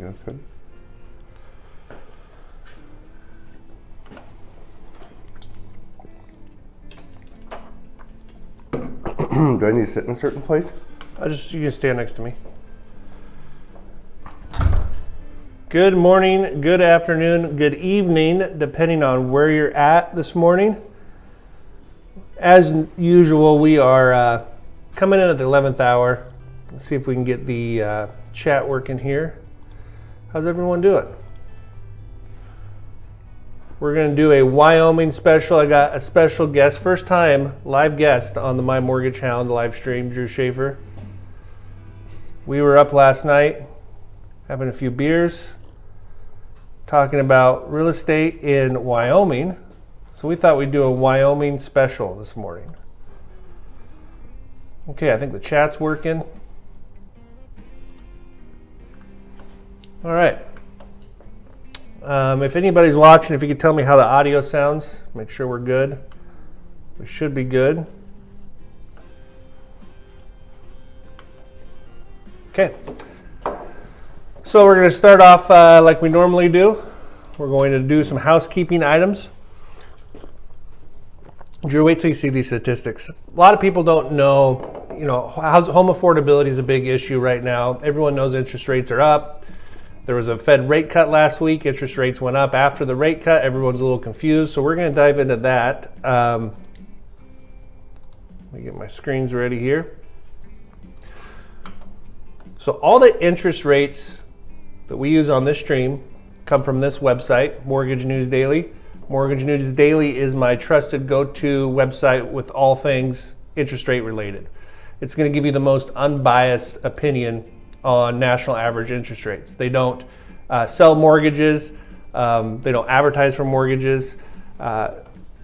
Yeah, good. Do I need to sit in a certain place? You can stand next to me. Good morning, good afternoon, good evening, depending on where you're at this morning. As usual, we are coming in at the 11th hour. Let's see if we can get the chat working here. How's everyone doing? We're going to do a Wyoming special. I got a special guest, first time live guest on the My Mortgage Hound live stream, Drew Schaefer. We were up last night having a few beers, talking about real estate in Wyoming. So we thought we'd do a Wyoming special this morning. Okay, I think the chat's working. All right. If anybody's watching, if you could tell me how the audio sounds, make sure we're good. We should be good. Okay. So we're going to start off like we normally do. We're going to do some housekeeping items. Drew, wait till you see these statistics. A lot of people don't know, home affordability is a big issue right now. Everyone knows interest rates are up. There was a Fed rate cut last week. Interest rates went up after the rate cut. Everyone's a little confused, so we're going to dive into that. Let me get my screens ready here. So all the interest rates that we use on this stream come from this website, Mortgage News Daily. Mortgage News Daily is my trusted go-to website with all things interest rate related. It's going to give you the most unbiased opinion on national average interest rates. They don't sell mortgages. They don't advertise for mortgages.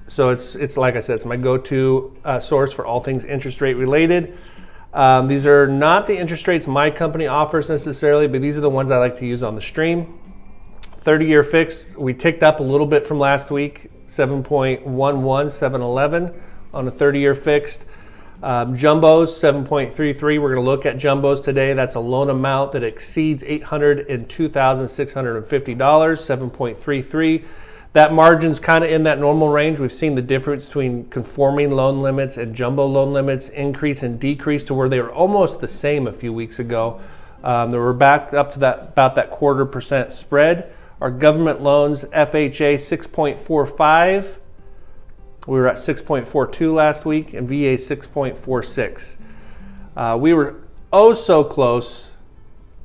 So it's like I said, it's my go-to source for all things interest rate related. These are not the interest rates my company offers necessarily, but these are the ones I like to use on the stream. 30-year fixed, we ticked up a little bit from last week, 7.11, 7.11 on a 30-year fixed. Jumbos, 7.33. We're going to look at jumbos today. That's a loan amount that exceeds $802,650, 7.33. That margin's kind of in that normal range. We've seen the difference between conforming loan limits and jumbo loan limits increase and decrease to where they were almost the same a few weeks ago. They were back up to about that 0.25% spread. Our government loans, FHA 6.45. We were at 6.42 last week, and VA 6.46. We were so close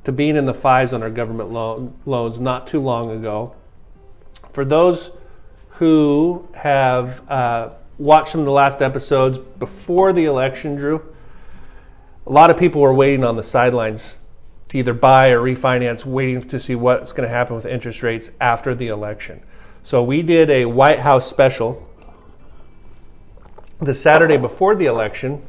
to being in the fives on our government loans not too long ago. For those who have watched some of the last episodes before the election, Drew, a lot of people were waiting on the sidelines to either buy or refinance, waiting to see what's going to happen with interest rates after the election. So we did a White House special the Saturday before the election,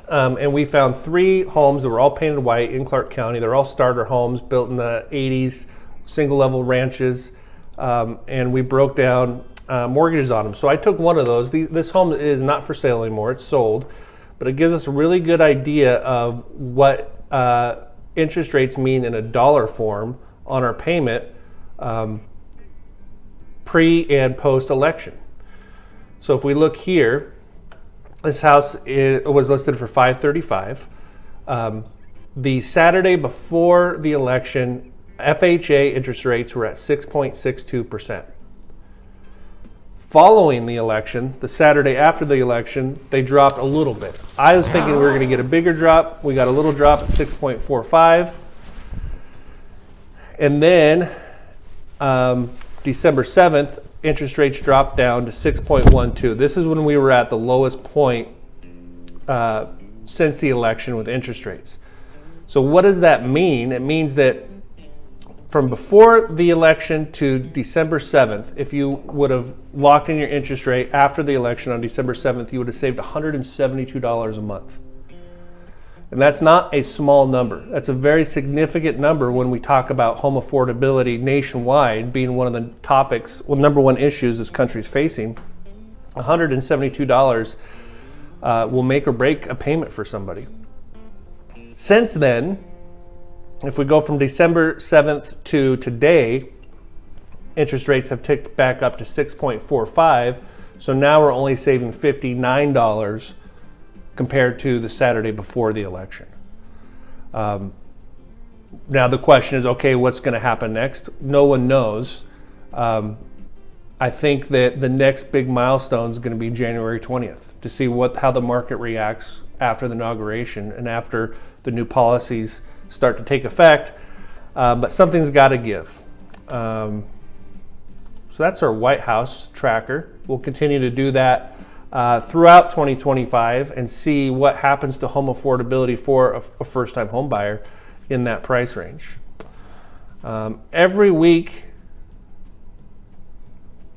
and we found 3 homes that were all painted white in Clark County. They're all starter homes built in the 80s, single-level ranches, and we broke down mortgages on them. So I took one of those. This home is not for sale anymore. It's sold, but it gives us a really good idea of what interest rates mean in a dollar form on our payment pre and post election. So if we look here, this house was listed for $535,000. The Saturday before the election, FHA interest rates were at 6.62%. Following the election, the Saturday after the election, they dropped a little bit. I was thinking we were going to get a bigger drop. We got a little drop at 6.45. And then December 7th, interest rates dropped down to 6.12. This is when we were at the lowest point since the election with interest rates. So what does that mean? It means that from before the election to December 7th, if you would have locked in your interest rate after the election on December 7th, you would have saved $172 a month. And that's not a small number. That's a very significant number when we talk about home affordability nationwide being one of the topics, number one issues this country's facing. $172 will make or break a payment for somebody. Since then, If we go from December 7th to today, interest rates have ticked back up to 6.45. So now we're only saving $59 compared to the Saturday before the election. Now the question is, okay, what's going to happen next? No one knows. I think that the next big milestone is going to be January 20th to see how the market reacts after the inauguration and after the new policies start to take effect. But something's got to give. So that's our White House tracker. We'll continue to do that throughout 2025 and see what happens to home affordability for a first-time home buyer in that price range. Every week,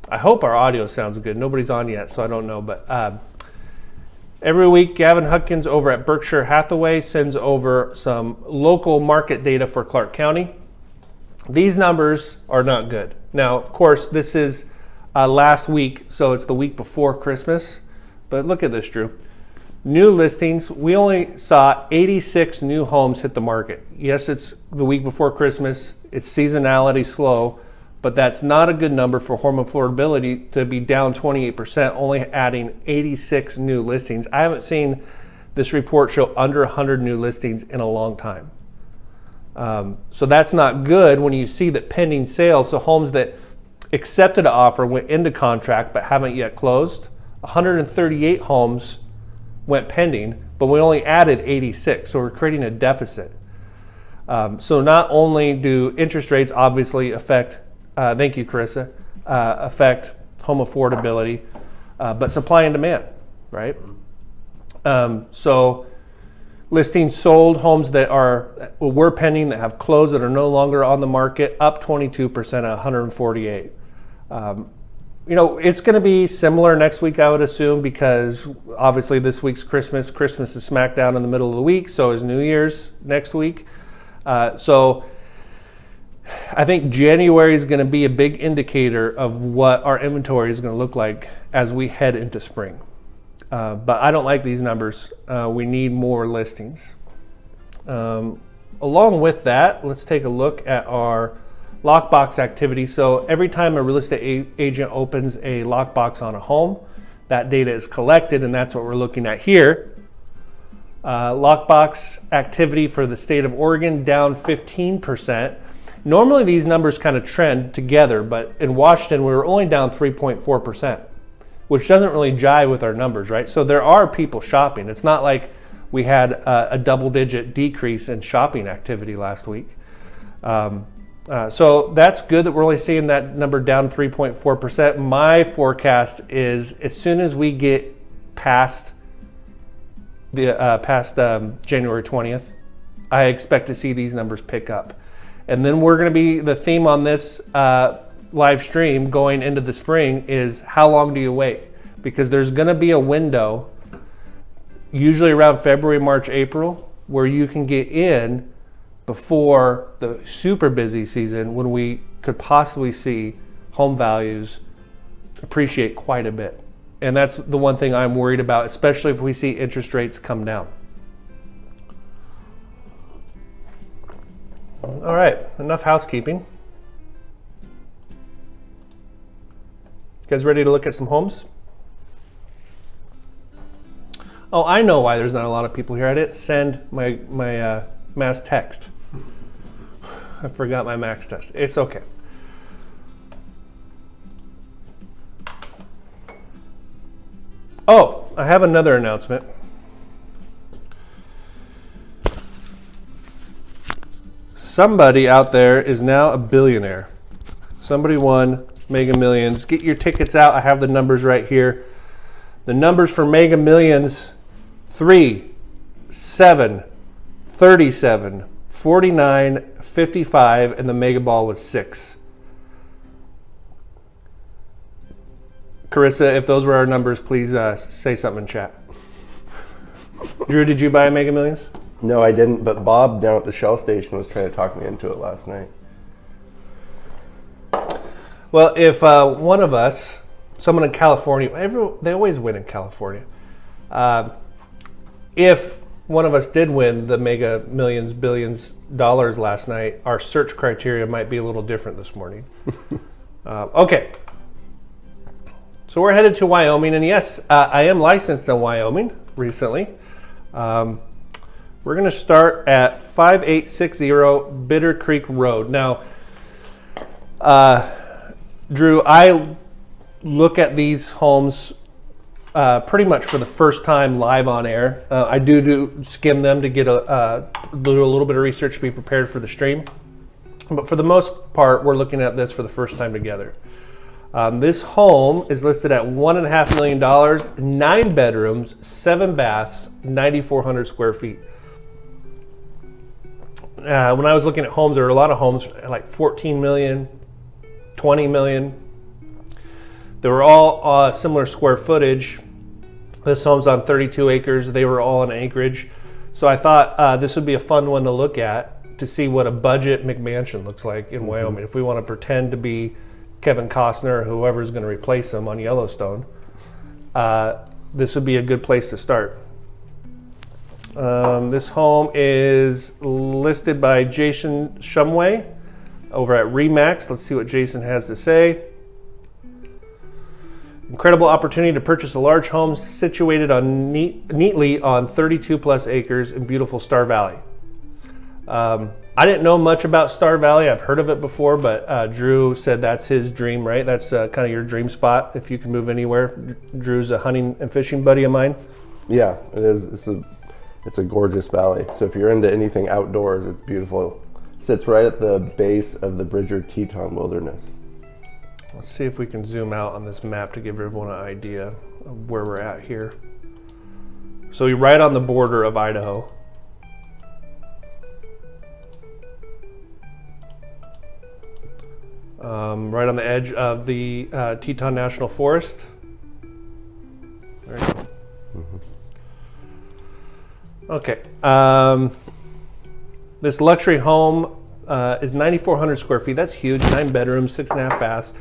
I hope our audio sounds good. Nobody's on yet, so I don't know. But every week, Gavin Hudkins over at Berkshire Hathaway sends over some local market data for Clark County. These numbers are not good. Now, of course, this is last week, so it's the week before Christmas. But look at this, Drew. New listings, we only saw 86 new homes hit the market. Yes, it's the week before Christmas. It's seasonality slow, but that's not a good number for home affordability to be down 28%, only adding 86 new listings. I haven't seen this report show under 100 new listings in a long time. So that's not good when you see that pending sales, so homes that accepted an offer went into contract but haven't yet closed, 138 homes went pending, but we only added 86, so we're creating a deficit. So not only do interest rates obviously affect, thank you, Carissa, affect home affordability, but supply and demand, right? So listings sold, homes that were pending, that have closed, that are no longer on the market, up 22% at 148. It's going to be similar next week, I would assume, because obviously this week's Christmas. Christmas is smack down in the middle of the week, so is New Year's next week. So I think January is going to be a big indicator of what our inventory is going to look like as we head into spring. But I don't like these numbers. We need more listings. Along with that, let's take a look at our lockbox activity. So every time a real estate agent opens a lockbox on a home, that data is collected, and that's what we're looking at here. Lockbox activity for the state of Oregon down 15%. Normally these numbers kind of trend together, but in Washington we were only down 3.4%, which doesn't really jive with our numbers, right? So there are people shopping. It's not like we had a double-digit decrease in shopping activity last week. So that's good that we're only seeing that number down 3.4%. My forecast is as soon as we get past January 20th, I expect to see these numbers pick up. And then we're going to be, the theme on this live stream going into the spring is how long do you wait? Because there's going to be a window, usually around February, March, April, where you can get in before the super busy season when we could possibly see home values appreciate quite a bit. And that's the one thing I'm worried about, especially if we see interest rates come down. All right, enough housekeeping. You guys ready to look at some homes? Oh, I know why there's not a lot of people here. I didn't send my mass text. I forgot my max test. It's okay. Oh, I have another announcement. Somebody out there is now a billionaire. Somebody won Mega Millions. Get your tickets out. I have the numbers right here. The numbers for Mega Millions: 3, 7, 37, 49, 55, and the Mega Ball was 6. Carissa, if those were our numbers, please say something in chat. Drew, did you buy Mega Millions? No, I didn't, but Bob down at the Shell station was trying to talk me into it last night. Well, if one of us, someone in California, they always win in California. If one of us did win the Mega Millions Billions dollars last night, our search criteria might be a little different this morning. Okay. So we're headed to Wyoming, and yes, I am licensed in Wyoming recently. We're going to start at 5860 Bitter Creek Road. Now, Drew, I look at these homes pretty much for the first time live on air. I do skim them to get do a little bit of research to be prepared for the stream. But for the most part, we're looking at this for the first time together. This home is listed at $1.5 million, 9 bedrooms, 7 baths, 9,400 square feet. When I was looking at homes, there were a lot of homes like 14 million, 20 million. They were all similar square footage. This home's on 32 acres. They were all on acreage. So I thought this would be a fun one to look at to see what a budget McMansion looks like in Wyoming. If we want to pretend to be Kevin Costner or whoever's going to replace him on Yellowstone, this would be a good place to start. This home is listed by Jason Shumway over at Remax. Let's see what Jason has to say. Incredible opportunity to purchase a large home situated on neatly on 32 plus acres in beautiful Star Valley. I didn't know much about Star Valley. I've heard of it before, but Drew said that's his dream, right? That's kind of your dream spot if you can move anywhere. Drew's a hunting and fishing buddy of mine. Yeah, it is. It's a gorgeous valley. So if you're into anything outdoors, it's beautiful. It sits right at the base of the Bridger Teton Wilderness. Let's see if we can zoom out on this map to give everyone an idea of where we're at here. So you're right on the border of Idaho. Right on the edge of the Teton National Forest. There you go. Okay. This luxury home is 9,400 square feet. That's huge. 9 bedrooms, 6.5 baths.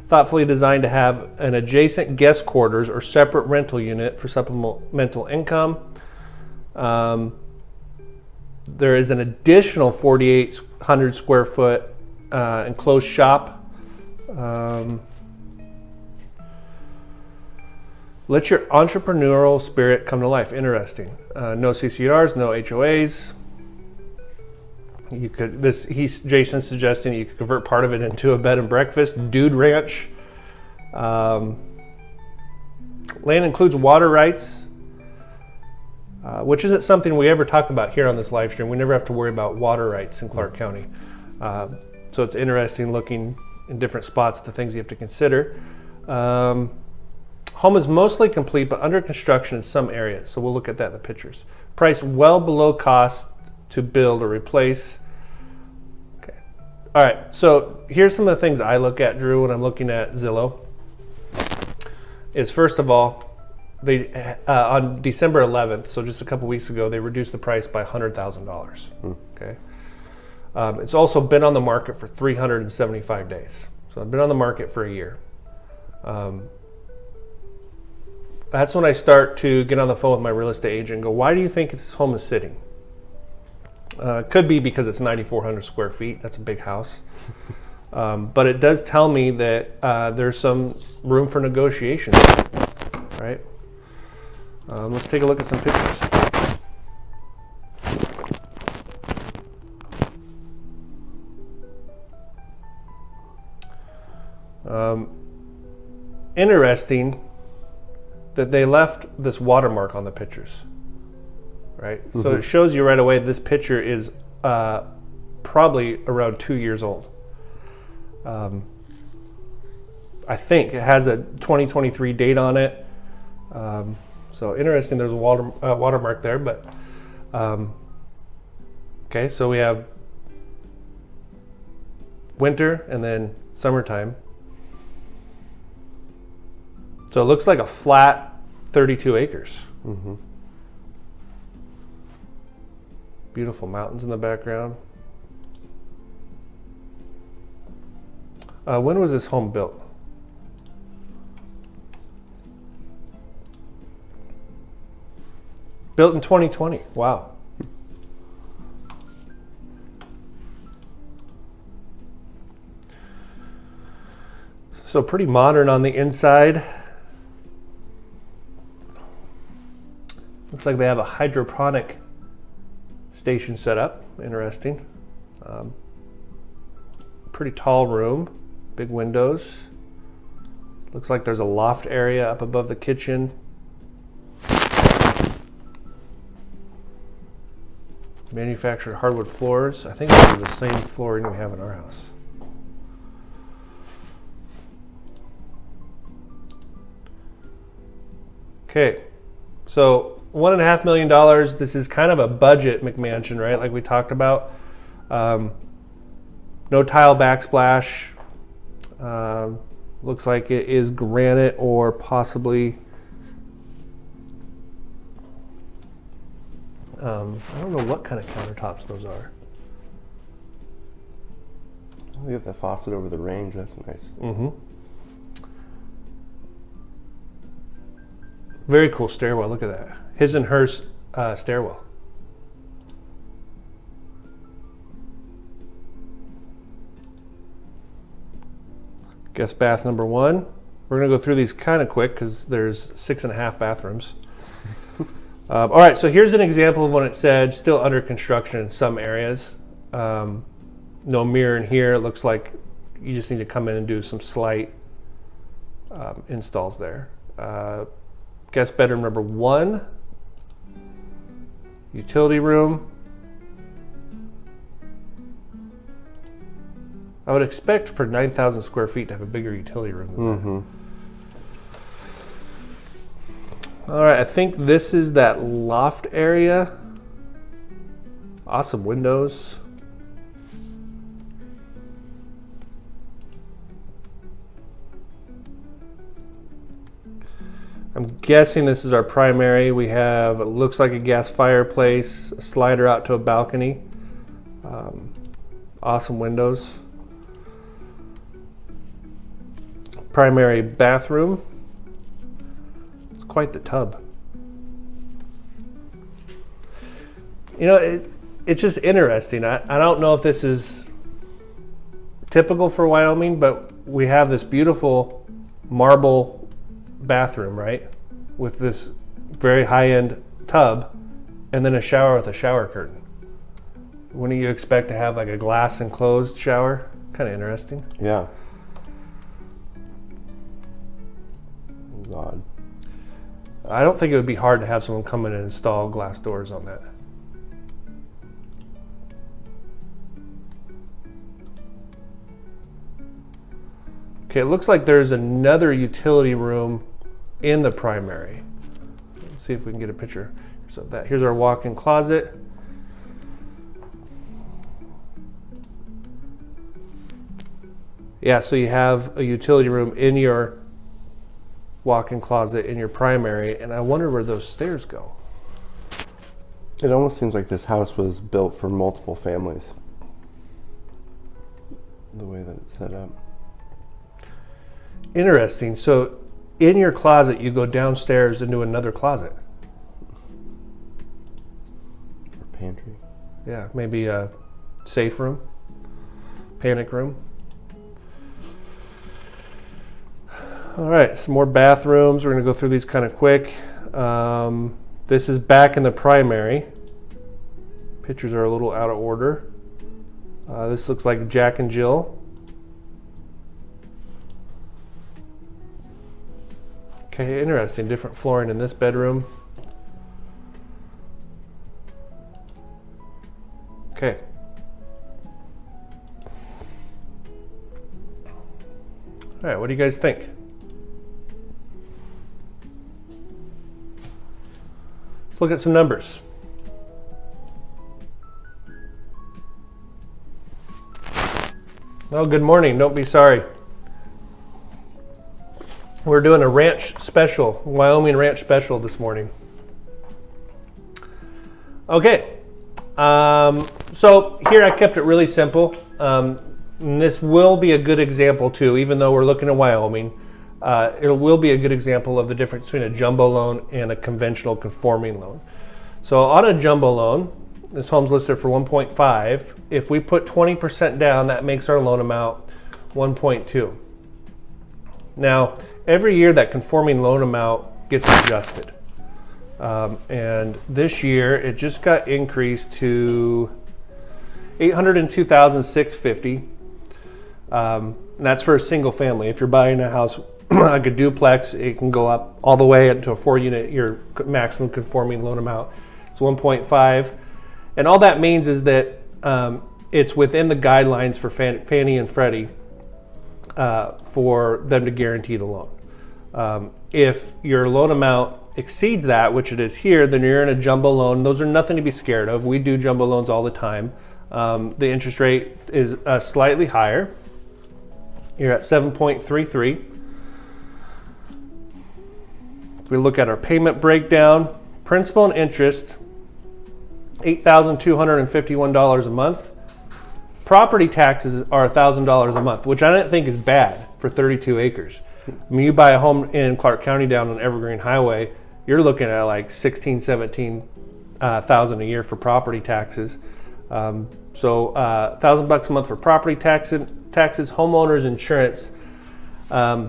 Thoughtfully designed to have an adjacent guest quarters or separate rental unit for supplemental income. There is an additional 4,800 square foot enclosed shop. Let your entrepreneurial spirit come to life. Interesting. No CCRs, no HOAs. You could Jason's suggesting you could convert part of it into a bed and breakfast, dude ranch. Land includes water rights, which isn't something we ever talk about here on this live stream. We never have to worry about water rights in Clark County. So it's interesting looking in different spots, the things you have to consider. Home is mostly complete, but under construction in some areas. So we'll look at that in the pictures. Price well below cost to build or replace. Okay. All right. So here's some of the things I look at, Drew, when I'm looking at Zillow. Is first of all, they on December 11th, so just a couple weeks ago, they reduced the price by $100,000. Okay. It's also been on the market for 375 days. So I've been on the market for a year. That's when I start to get on the phone with my real estate agent and go, why do you think this home is sitting? Could be because it's 9,400 square feet. That's a big house. But it does tell me that there's some room for negotiation, right? Let's take a look at some pictures. Interesting that they left this watermark on the pictures, right? So it shows you right away this picture is probably around 2 years old. I think it has a 2023 date on it. So interesting, there's a watermark there, but okay, so we have winter and then summertime. So it looks like a flat 32 acres. Beautiful mountains in the background. When was this home built? . Built in 2020. Wow. So pretty modern on the inside. Looks like they have a hydroponic station set up. Interesting. Pretty tall room, big windows. Looks like there's a loft area up above the kitchen. Manufactured hardwood floors. I think these are the same flooring we have in our house. Okay, so $1.5 million. This is kind of a budget McMansion, right? Like we talked about. No tile backsplash. Looks like it is granite or possibly, I don't know what kind of countertops those are. We have the faucet over the range. That's nice. Mm-hmm. Very cool stairwell. Look at that. His and hers stairwell. Guest bath number 1. We're going to go through these kind of quick because there's 6.5 bathrooms. All right, so here's an example of when it said still under construction in some areas. No mirror in here. It looks like you just need to come in and do some slight installs there. Guest bedroom number 1. Utility room. I would expect for 9,000 square feet to have a bigger utility room than that. All right, I think this is that loft area. Awesome windows. I'm guessing this is our primary. We have, it looks like a gas fireplace, a slider out to a balcony. Awesome windows. Primary bathroom. It's quite the tub. You know, it's just interesting. I don't know if this is typical for Wyoming, but we have this beautiful marble bathroom, right? With this very high-end tub and then a shower with a shower curtain. Wouldn't you expect to have like a glass enclosed shower? Kind of interesting. Yeah. Odd. I don't think it would be hard to have someone come in and install glass doors on that. Okay, it looks like there's another utility room in the primary. Let's see if we can get a picture of that. Here's our walk-in closet. Yeah, so you have a utility room in your walk-in closet in your primary, and I wonder where those stairs go. It almost seems like this house was built for multiple families. The way that it's set up. Interesting. So in your closet, you go downstairs into another closet. For pantry. Yeah, maybe a safe room, panic room. All right, some more bathrooms. We're going to go through these kind of quick. This is back in the primary. Pictures are a little out of order. This looks like Jack and Jill. Okay, interesting. Different flooring in this bedroom. Okay. All right, what do you guys think? Let's look at some numbers. Oh, good morning. Don't be sorry. We're doing a ranch special, Wyoming ranch special this morning. Okay. So here I kept it really simple. And this will be a good example too, even though we're looking at Wyoming. It will be a good example of the difference between a jumbo loan and a conventional conforming loan. So on a jumbo loan, this home's listed for 1.5. If we put 20% down, that makes our loan amount 1.2. Now, every year that conforming loan amount gets adjusted. And this year it just got increased to $802,650. And that's for a single family. If you're buying a house like a duplex, it can go up all the way to a 4-unit. Your maximum conforming loan amount is 1.5. And all that means is that it's within the guidelines for Fannie and Freddie for them to guarantee the loan. If your loan amount exceeds that, which it is here, then you're in a jumbo loan. Those are nothing to be scared of. We do jumbo loans all the time. The interest rate is slightly higher. You're at 7.33. If we look at our payment breakdown, principal and interest, $8,251 a month. Property taxes are $1,000 a month, which I don't think is bad for 32 acres. I mean, you buy a home in Clark County down on Evergreen Highway, you're looking at like 16, 17,000 a year for property taxes. So $1,000 a month for property taxes, homeowners insurance. I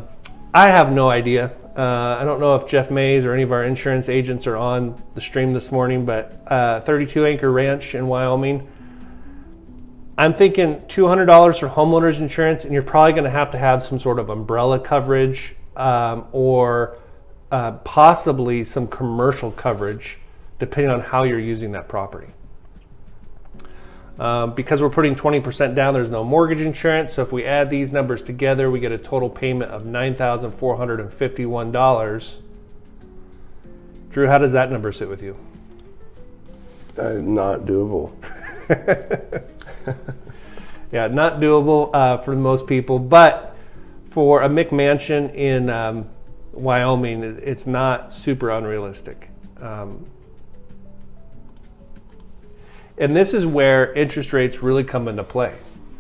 have no idea. I don't know if Jeff Mays or any of our insurance agents are on the stream this morning, but 32 acre ranch in Wyoming, I'm thinking $200 for homeowners insurance, and you're probably going to have some sort of umbrella coverage or possibly some commercial coverage, depending on how you're using that property. Because we're putting 20% down, there's no mortgage insurance. So if we add these numbers together, we get a total payment of $9,451. Drew, how does that number sit with you? That is not doable. Yeah, not doable for most people, but for a McMansion in Wyoming, it's not super unrealistic. And this is where interest rates really come into play.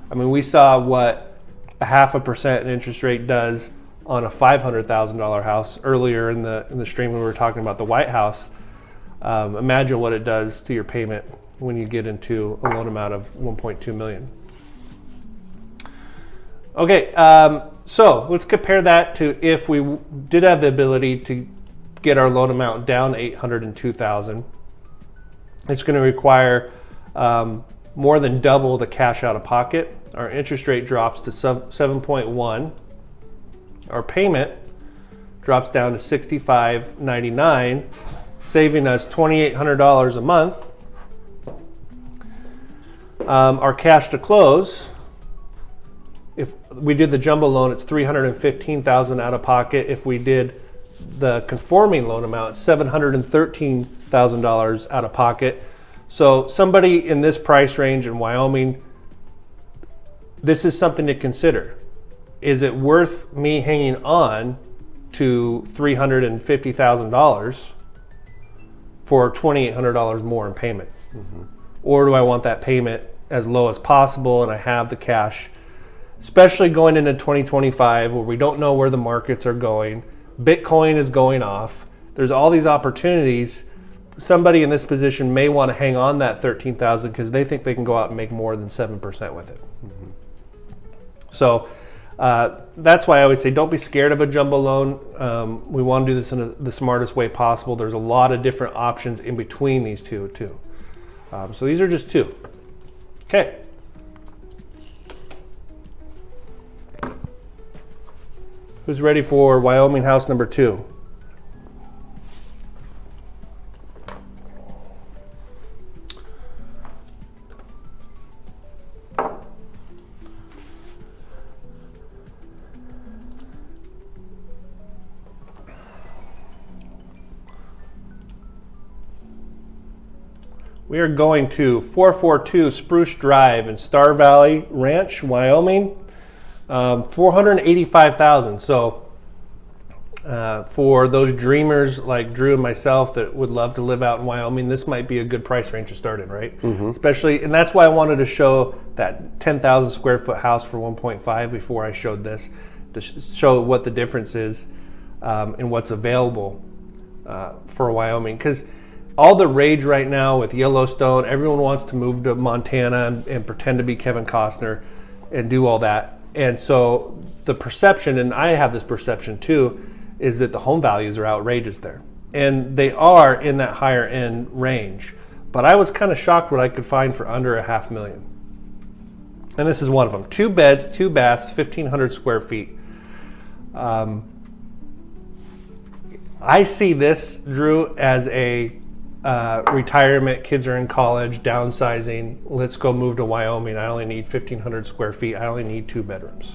I mean, we saw what 0.5% in interest rate does on a $500,000 house earlier in the stream when we were talking about the White House. Imagine what it does to your payment when you get into a loan amount of $1.2 million. Okay, so let's compare that to if we did have the ability to get our loan amount down to $802,000. It's going to require more than double the cash out of pocket. Our interest rate drops to 7.1. Our payment drops down to $65.99, saving us $2,800 a month. Our cash to close, if we did the jumbo loan, it's $315,000 out of pocket. If we did the conforming loan amount, it's $713,000 out of pocket. So somebody in this price range in Wyoming, this is something to consider. Is it worth me hanging on to $350,000 for $2,800 more in payment? Mm-hmm. Or do I want that payment as low as possible and I have the cash, especially going into 2025 where we don't know where the markets are going. Bitcoin is going off. There's all these opportunities. Somebody in this position may want to hang on that $13,000 because they think they can go out and make more than 7% with it. Mm-hmm. So that's why I always say don't be scared of a jumbo loan. We want to do this in the smartest way possible. There's a lot of different options in between these two too. So these are just two. Okay. Who's ready for Wyoming house number 2? We are going to 442 Spruce Drive in Star Valley Ranch, Wyoming. $485,000. So for those dreamers like Drew and myself that would love to live out in Wyoming, this might be a good price range to start in, right? Mm-hmm. Especially, and that's why I wanted to show that 10,000 square foot house for 1.5 before I showed this, to show what the difference is and what's available for Wyoming. Because all the rage right now with Yellowstone. Everyone wants to move to Montana and pretend to be Kevin Costner and do all that. And so the perception, and I have this perception too, is that the home values are outrageous there. And they are in that higher end range. But I was kind of shocked what I could find for under $500,000. And this is one of them. 2 beds, 2 baths, 1,500 square feet. I see this, Drew, as a retirement. Kids are in college, downsizing. Let's go move to Wyoming. I only need 1,500 square feet. I only need 2 bedrooms.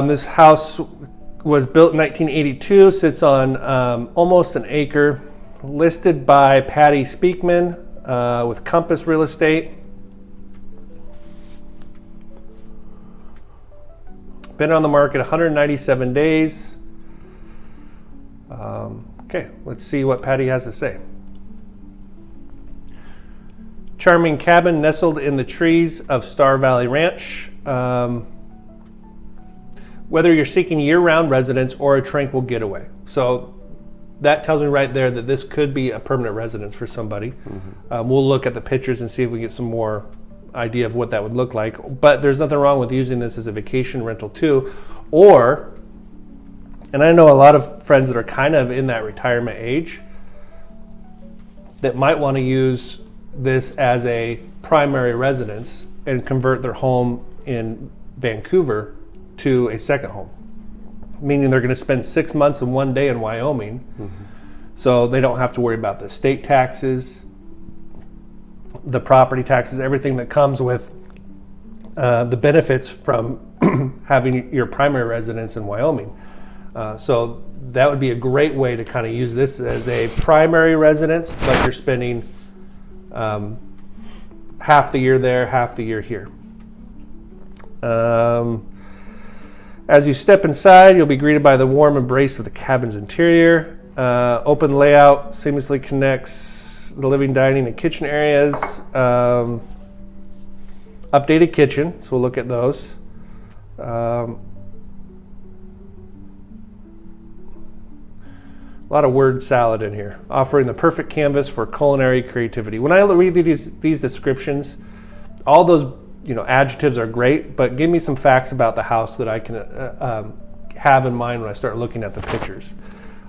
This house was built in 1982, sits on almost an acre, listed by Patty Speakman with Compass Real Estate. Been on the market 197 days. Okay, let's see what Patty has to say. Charming cabin nestled in the trees of Star Valley Ranch. Whether you're seeking year-round residence or a tranquil getaway. So that tells me right there that this could be a permanent residence for somebody. We'll look at the pictures and see if we get some more idea of what that would look like. But there's nothing wrong with using this as a vacation rental too. Or, and I know a lot of friends that are kind of in that retirement age that might want to use this as a primary residence and convert their home in Vancouver to a second home, meaning they're going to spend 6 months and 1 day in Wyoming, so they don't have to worry about the state taxes, the property taxes, everything that comes with the benefits from having your primary residence in Wyoming. So that would be a great way to kind of use this as a primary residence, but you're spending half the year there, half the year here. As you step inside, you'll be greeted by the warm embrace of the cabin's interior. Open layout seamlessly connects the living, dining, and kitchen areas. Updated kitchen, so we'll look at those. A lot of word salad in here. Offering the perfect canvas for culinary creativity. When I read these descriptions, all those adjectives are great, but give me some facts about the house that I can have in mind when I start looking at the pictures.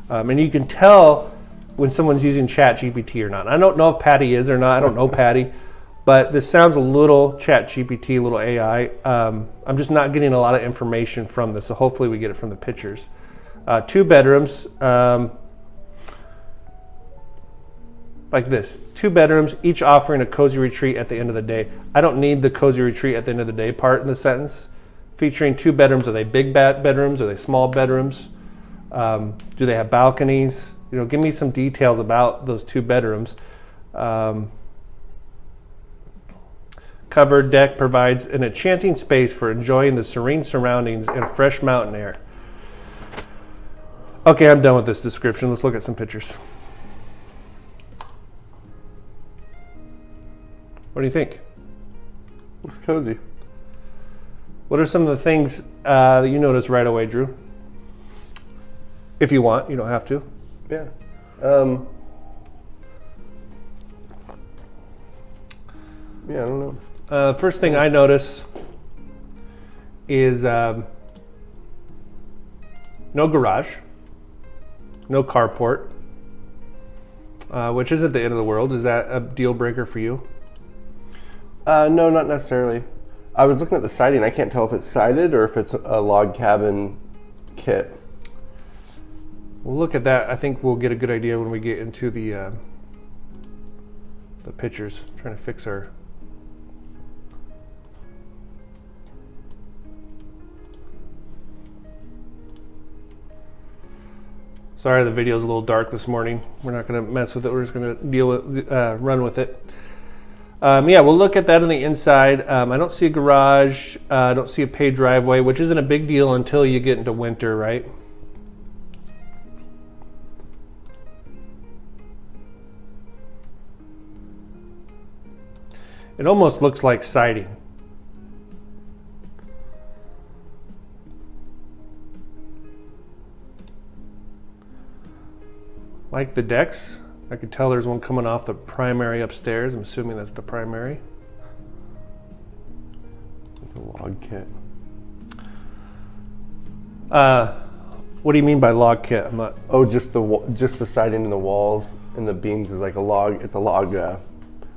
And you can tell when someone's using ChatGPT or not. I don't know if Patty is or not. I don't know Patty, but this sounds a little ChatGPT, a little AI. I'm just not getting a lot of information from this, so hopefully we get it from the pictures. 2 bedrooms. Like this, 2 bedrooms, each offering a cozy retreat at the end of the day. I don't need the cozy retreat at the end of the day part in the sentence. Featuring 2 bedrooms, are they big bedrooms? Are they small bedrooms? Do they have balconies? Give me some details about those 2 bedrooms. Covered deck provides an enchanting space for enjoying the serene surroundings and fresh mountain air. Okay, I'm done with this description. Let's look at some pictures. What do you think? Looks cozy. What are some of the things that you notice right away, Drew? If you want, you don't have to. Yeah. Yeah, I don't know. First thing I notice is no garage, no carport, which isn't the end of the world. Is that a deal breaker for you? No, not necessarily. I was looking at the siding. I can't tell if it's sided or if it's a log cabin kit. We'll look at that. I think we'll get a good idea when we get into the pictures. I'm trying to fix our... Sorry, the video's a little dark this morning. We're not going to mess with it. We're just going to run with it. Yeah, we'll look at that on the inside. I don't see a garage. I don't see a paved driveway, which isn't a big deal until you get into winter, right? It almost looks like siding. Like the decks. I could tell there's one coming off the primary upstairs. I'm assuming that's the primary. It's a log kit. What do you mean by log kit? I'm not. Oh, just the siding and the walls and the beams is like a log. It's a log.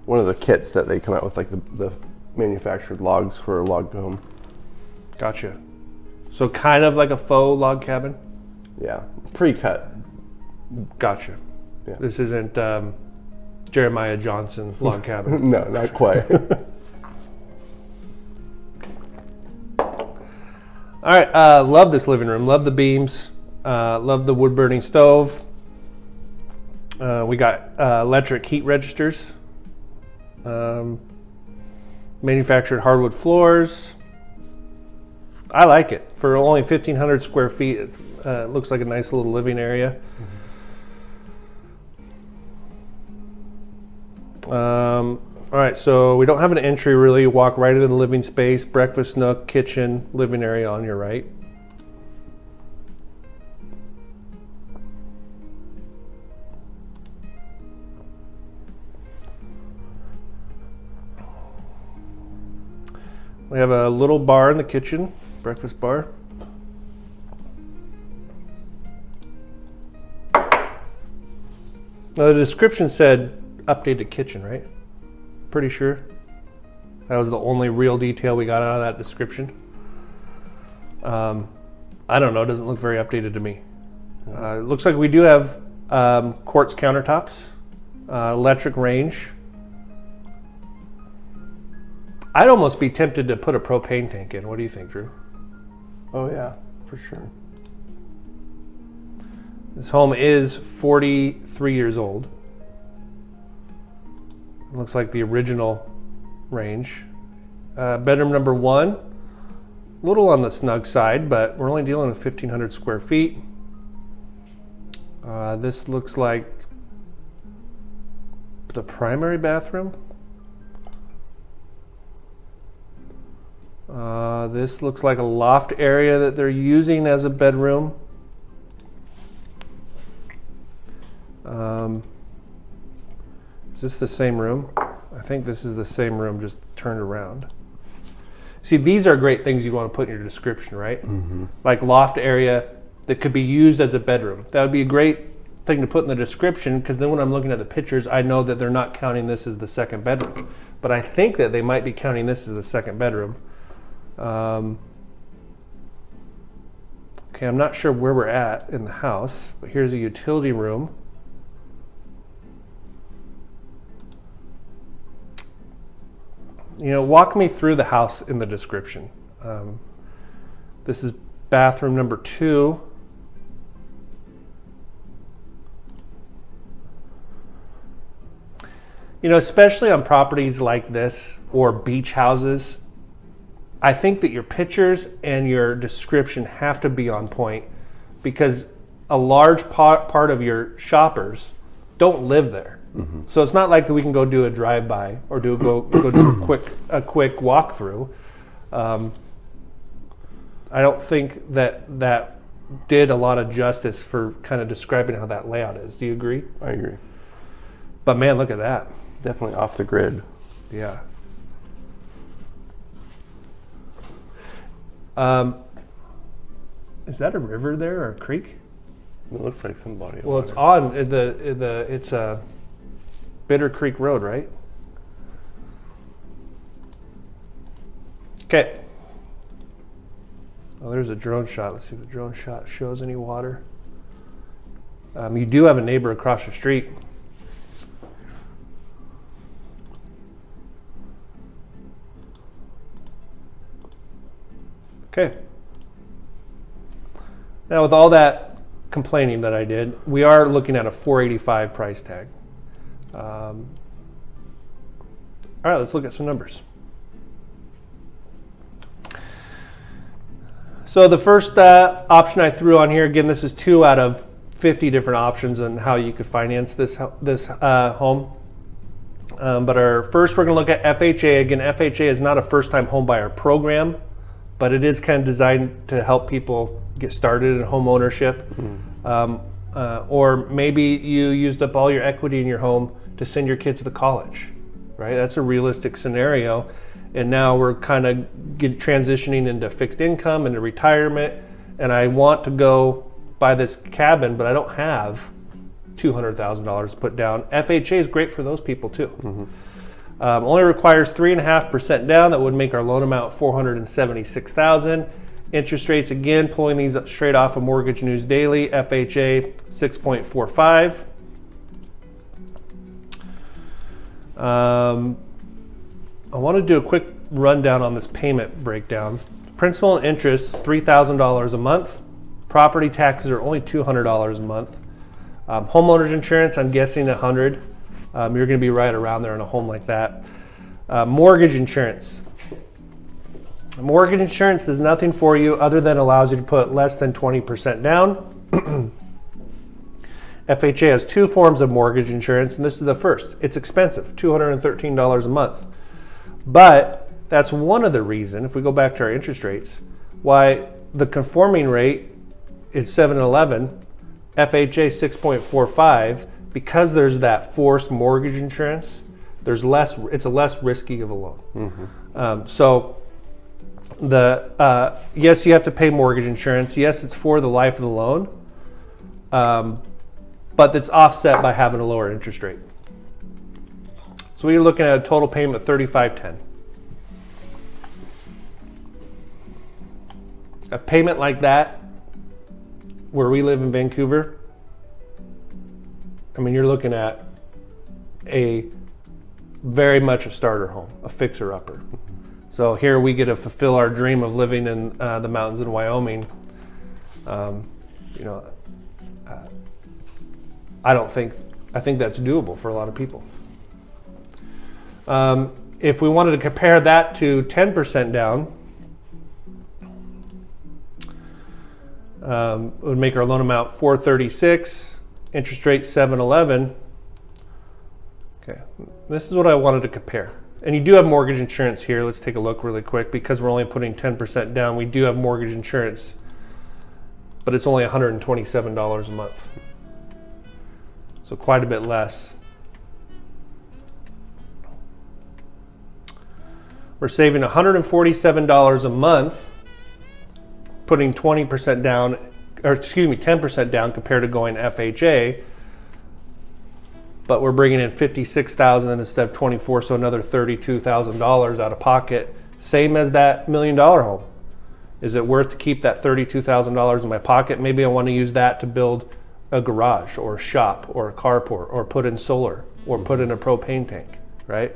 One of the kits that they come out with, like the manufactured logs for a log home. Gotcha. So kind of like a faux log cabin. Yeah, pre-cut. Gotcha. Yeah. This isn't Jeremiah Johnson log cabin. No, not quite. All right, love this living room. Love the beams. Love the wood burning stove. We got electric heat registers. Manufactured hardwood floors. I like it. For only 1,500 square feet, it looks like a nice little living area. All right, so we don't have an entry really. You walk right into the living space, breakfast nook, kitchen, living area on your right. We have a little bar in the kitchen, breakfast bar. Now the description said updated kitchen, right? Pretty sure. That was the only real detail we got out of that description. I don't know, it doesn't look very updated to me. It looks like we do have quartz countertops, electric range. I'd almost be tempted to put a propane tank in. What do you think, Drew? Oh yeah, for sure. This home is 43 years old. It looks like the original range. Bedroom number 1, a little on the snug side, but we're only dealing with 1,500 square feet. This looks like the primary bathroom. This looks like a loft area that they're using as a bedroom. Is this the same room? I think this is the same room, just turned around. See, these are great things you want to put in your description, right? Mm-hmm. Like loft area that could be used as a bedroom. That would be a great thing to put in the description, because then when I'm looking at the pictures, I know that they're not counting this as the second bedroom. But I think that they might be counting this as the second bedroom. Okay, I'm not sure where we're at in the house, but here's a utility room. You know, walk me through the house in the description. This is bathroom number 2. You know, especially on properties like this or beach houses, I think that your pictures and your description have to be on point, because a large part of your shoppers don't live there. Mm-hmm. So it's not like we can go do a drive-by or go do a quick walkthrough. I don't think that did a lot of justice for kind of describing how that layout is. Do you agree? I agree. But man, look at that. Definitely off the grid. Yeah. Is that a river there or a creek? It looks like some body of Well, water. it's on it's a Bitter Creek Road, right? Okay. Oh, there's a drone shot. Let's see if the drone shot shows any water. You do have a neighbor across the street. Okay. Now, with all that complaining that I did, we are looking at a $485 price tag. All right, let's look at some numbers. So the first option I threw on here, again, this is 2 out of 50 different options on how you could finance this home. But first we're going to look at FHA. Again, FHA is not a first-time home buyer program, but it is kind of designed to help people get started in home ownership. Or maybe you used up all your equity in your home to send your kids to college, right? That's a realistic scenario. And now we're kind of transitioning into fixed income, into retirement, and I want to go buy this cabin, but I don't have $200,000 to put down. FHA is great for those people too. Only requires 3.5% down. That would make our loan amount $476,000. Interest rates, again, pulling these up straight off of Mortgage News Daily. FHA 6.45. I want to do a quick rundown on this payment breakdown. Principal and interest, $3,000 a month. Property taxes are only $200 a month. Homeowners insurance, I'm guessing $100. You're going to be right around there in a home like that. Mortgage insurance. Mortgage insurance does nothing for you other than allows you to put less than 20% down. FHA has two forms of mortgage insurance, and this is the first. It's expensive, $213 a month. But that's one of the reasons, if we go back to our interest rates, why the conforming rate is 7.11, FHA 6.45, because there's that forced mortgage insurance. There's less. It's a less risky of a loan. So yes, you have to pay mortgage insurance. Yes, it's for the life of the loan, but it's offset by having a lower interest rate. So we're looking at a total payment of $3,510. A payment like that, where we live in Vancouver, I mean, you're looking at a very much a starter home, a fixer-upper. So here we get to fulfill our dream of living in the mountains in Wyoming. I think that's doable for a lot of people. If we wanted to compare that to 10% down, it would make our loan amount $436, interest rate 7.11. Okay, this is what I wanted to compare. And you do have mortgage insurance here. Let's take a look really quick. Because we're only putting 10% down, we do have mortgage insurance, but it's only $127 a month. So quite a bit less. We're saving $147 a month, putting 20% down, or excuse me, 10% down compared to going FHA. But we're bringing in $56,000 instead of $24,000, so another $32,000 out of pocket. Same as that $1 million home. Is it worth to keep that $32,000 in my pocket? Maybe I want to use that to build a garage or a shop or a carport or put in solar or put in a propane tank, right?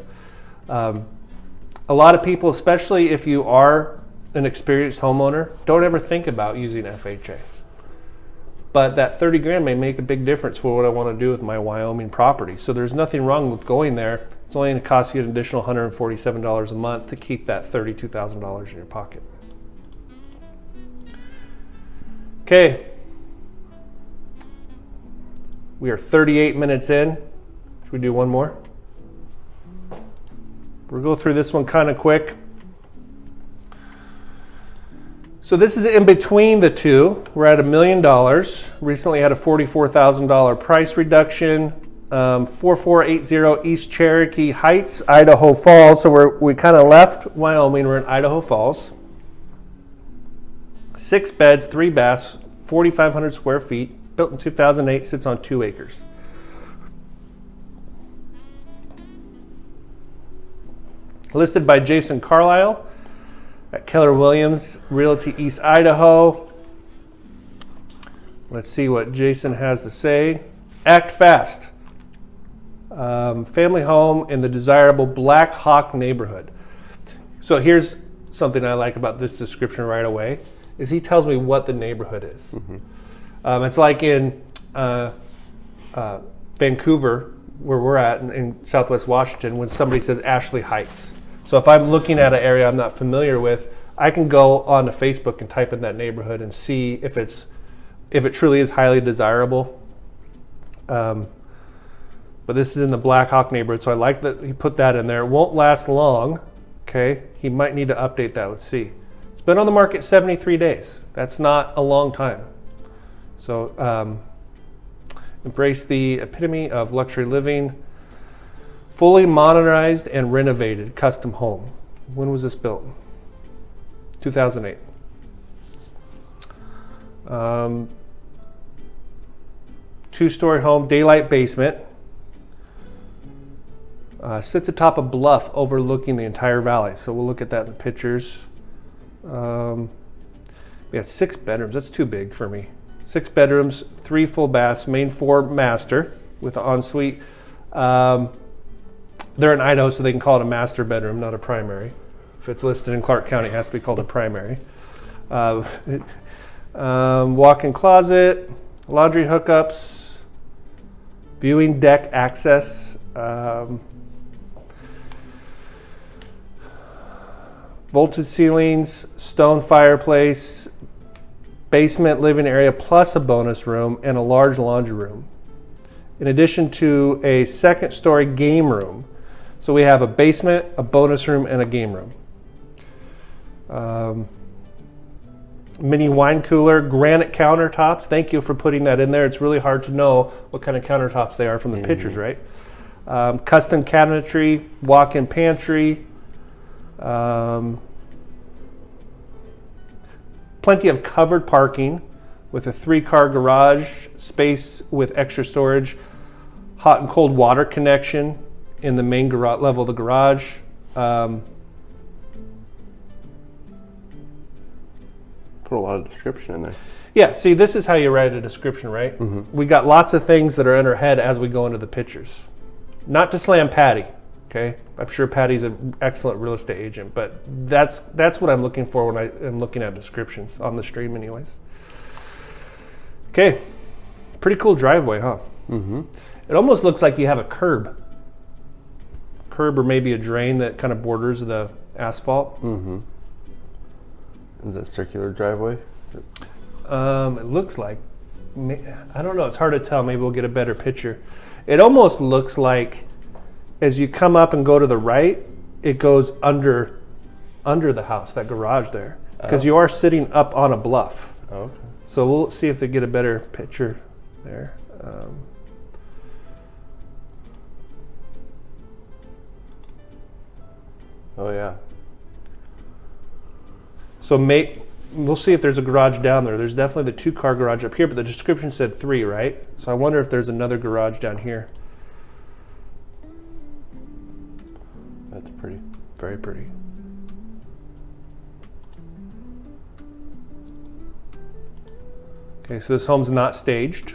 A lot of people, especially if you are an experienced homeowner, don't ever think about using FHA. But that 30 grand may make a big difference for what I want to do with my Wyoming property. So there's nothing wrong with going there. It's only going to cost you an additional $147 a month to keep that $32,000 in your pocket. Okay. We are 38 minutes in. Should we do one more? We'll go through this one kind of quick. So this is in between the two. We're at $1 million. Recently had a $44,000 price reduction. 4480 East Cherokee Heights, Idaho Falls. So we kind of left Wyoming. We're in Idaho Falls. 6 beds, 3 baths, 4,500 square feet. Built in 2008. Sits on 2 acres. Listed by Jason Carlisle at Keller Williams Realty East Idaho. Let's see what Jason has to say. Act fast. Family home in the desirable Black Hawk neighborhood. So here's something I like about this description right away, is he tells me what the neighborhood is. It's like in Vancouver, where we're at in Southwest Washington, when somebody says Ashley Heights. So if I'm looking at an area I'm not familiar with, I can go onto Facebook and type in that neighborhood and see if it truly is highly desirable. But this is in the Black Hawk neighborhood, so I like that he put that in there. It won't last long. Okay, he might need to update that. Let's see. It's been on the market 73 days. That's not a long time. So Embrace the epitome of luxury living. Fully modernized and renovated custom home. When was this built? 2008. Two-story home, daylight basement. Sits atop a bluff overlooking the entire valley. So we'll look at that in the pictures. We had 6 bedrooms. That's too big for me. 6 bedrooms, 3 full baths, main 4 master with an ensuite. They're in Idaho, so they can call it a master bedroom, not a primary. If it's listed in Clark County, it has to be called a primary. Walk-in closet, laundry hookups, viewing deck access, vaulted ceilings, stone fireplace, basement living area plus a bonus room, and a large laundry room. In addition to a second-story game room. So we have a basement, a bonus room, and a game room. Mini wine cooler, granite countertops. Thank you for putting that in there. It's really hard to know what kind of countertops they are from the pictures, right? Custom cabinetry, walk-in pantry. Plenty of covered parking with a 3-car garage, space with extra storage, hot and cold water connection in the main garage level of the garage. Put a lot of description in there. Yeah, see, this is how you write a description, right? We got lots of things that are in our head as we go into the pictures. Not to slam Patty, okay? I'm sure Patty's an excellent real estate agent, but that's what I'm looking for when I am looking at descriptions on the stream anyways. Okay, pretty cool driveway, huh? It almost looks like you have a curb or maybe a drain that kind of borders the asphalt. Is that circular driveway? It looks like, I don't know, it's hard to tell. Maybe we'll get a better picture. It almost looks like as you come up and go to the right, it goes under the house, that garage there, because you are sitting up on a bluff. Okay. So we'll see if they get a better picture there. Oh yeah. So we'll see if there's a garage down there. There's definitely the 2-car garage up here, but the description said 3, right? So I wonder if there's another garage down here. That's pretty. Very pretty. Okay, so this home's not staged.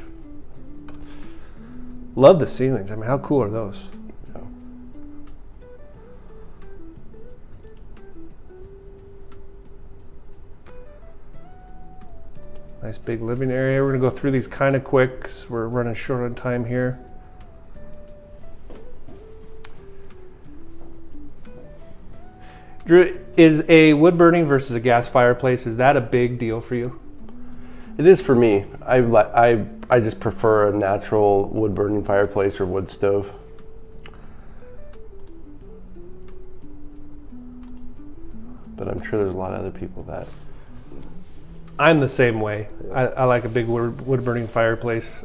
Love the ceilings. I mean, how cool are those? Yeah. Nice big living area. We're gonna go through these kind of quick 'cause we're running short on time here. Drew, is a wood burning versus a gas fireplace, is that a big deal for you? It is for me. I just prefer a natural wood burning fireplace or wood stove. But I'm sure there's a lot of other people that. I'm the same way. I like a big wood burning fireplace.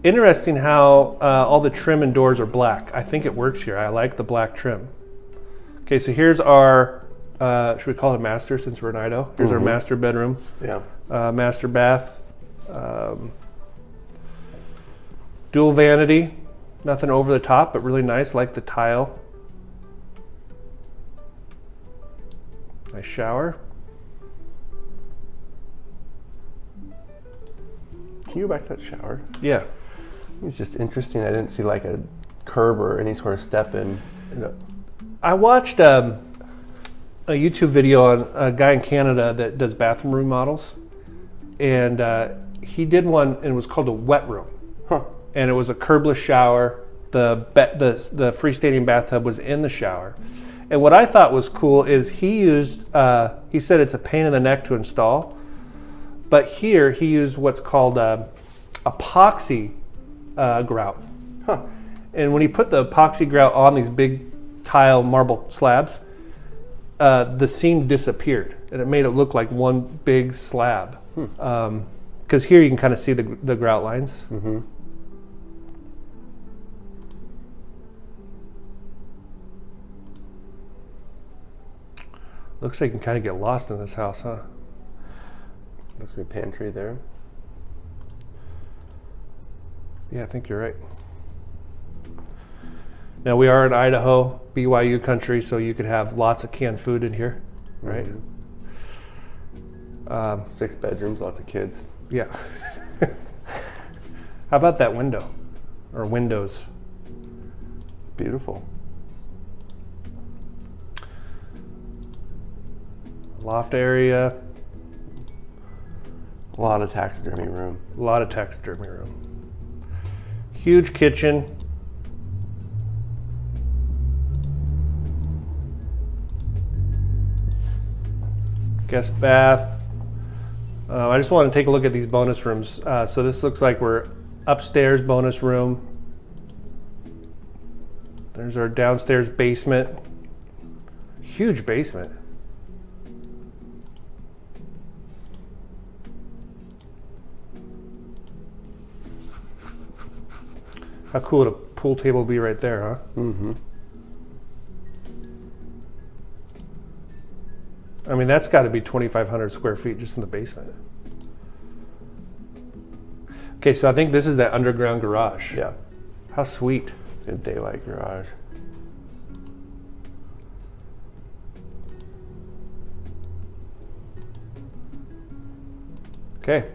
Interesting how all the trim and doors are black. I think it works here. I like the black trim. Okay, so here's our, should we call it a master since we're in Idaho? Here's our master bedroom. Yeah. Master bath. Dual vanity. Nothing over the top, but really nice, like the tile. Nice shower. Can you go back to that shower? Yeah. It's just interesting. I didn't see like a curb or any sort of step in. I watched a YouTube video on a guy in Canada that does bathroom remodels, and he did one, and it was called a wet room. Huh. And it was a curbless shower. The freestanding bathtub was in the shower. And what I thought was cool is he said it's a pain in the neck to install, but here he used what's called epoxy grout. Huh. And when he put the epoxy grout on these big tile marble slabs, the seam disappeared and it made it look like one big slab. Because because here you can kind of see the grout lines. Mm-hmm. Looks like you can kind of get lost in this house, huh? Looks like a pantry there. Yeah, I think you're right. Now we are in Idaho, BYU country, so you could have lots of canned food in here, right? Mm-hmm. 6 bedrooms, lots of kids. Yeah. How about that window or windows? It's beautiful. Loft area. A lot of taxidermy room. A lot of taxidermy room. Huge kitchen. Guest bath. I just want to take a look at these bonus rooms. So this looks like we're upstairs bonus room. There's our downstairs basement. Huge basement. How cool would a pool table be right there, huh? Mm-hmm. I mean, that's got to be 2,500 square feet just in the basement. Okay, so I think this is that underground garage. Yeah. How sweet. Good daylight garage. Okay.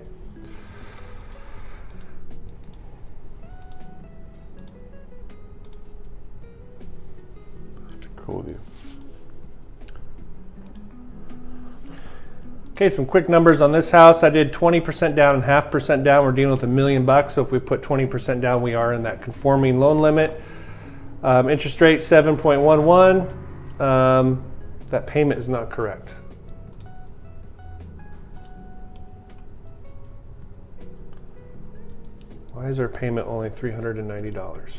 That's a cool view. Okay, some quick numbers on this house. I did 20% down and 0.5% down. We're dealing with $1 million. So if we put 20% down, we are in that conforming loan limit. Interest rate 7.11. That payment is not correct. Why is our payment only $390?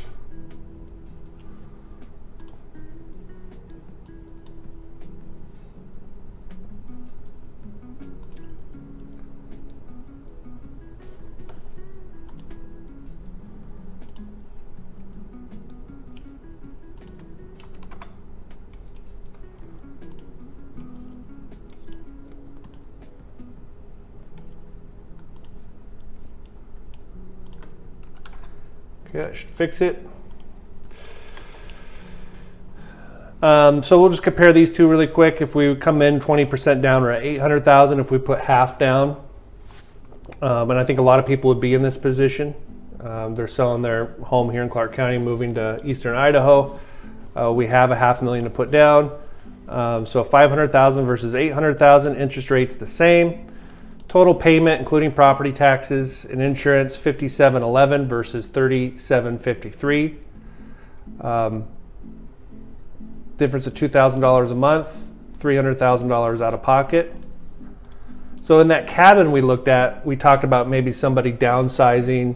Okay, I should fix it. So we'll just compare these two really quick. If we come in 20% down, we're at $800,000. If we put half down, and I think a lot of people would be in this position. They're selling their home here in Clark County, moving to eastern Idaho. We have $500,000 to put down. So $500,000 versus $800,000. Interest rate's the same. Total payment, including property taxes and insurance, $57.11 versus $37.53. Difference of $2,000 a month, $300,000 out of pocket. So in that cabin we looked at, we talked about maybe somebody downsizing,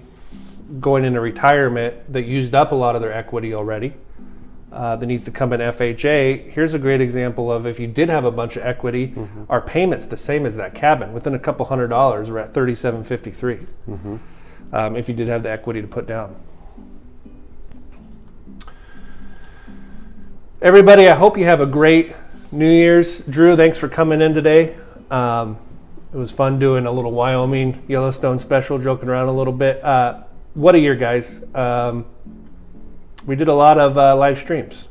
going into retirement that used up a lot of their equity already. That needs to come in FHA. Here's a great example of if you did have a bunch of equity, our payment's the same as that cabin. Within a couple $100, we're at $37.53. If you did have the equity to put down. Everybody, I hope you have a great New Year's. Drew, thanks for coming in today. It was fun doing a little Wyoming Yellowstone special, joking around a little bit. What a year, guys. We did a lot of live streams.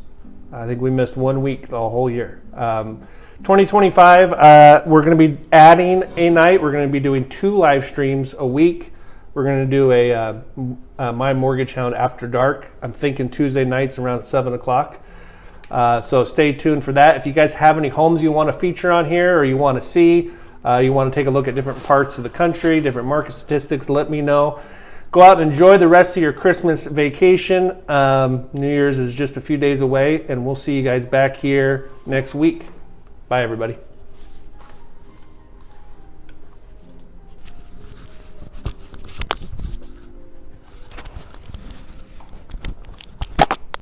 I think we missed 1 week the whole year. 2025, we're going to be adding a night. We're going to be doing 2 live streams a week. We're going to do a My Mortgage Hound After Dark. I'm thinking Tuesday nights around 7 o'clock. So stay tuned for that. If you guys have any homes you want to feature on here or you want to see, you want to take a look at different parts of the country, different market statistics, let me know. Go out and enjoy the rest of your Christmas vacation. New Year's is just a few days away, and we'll see you guys back here next week. Bye, everybody.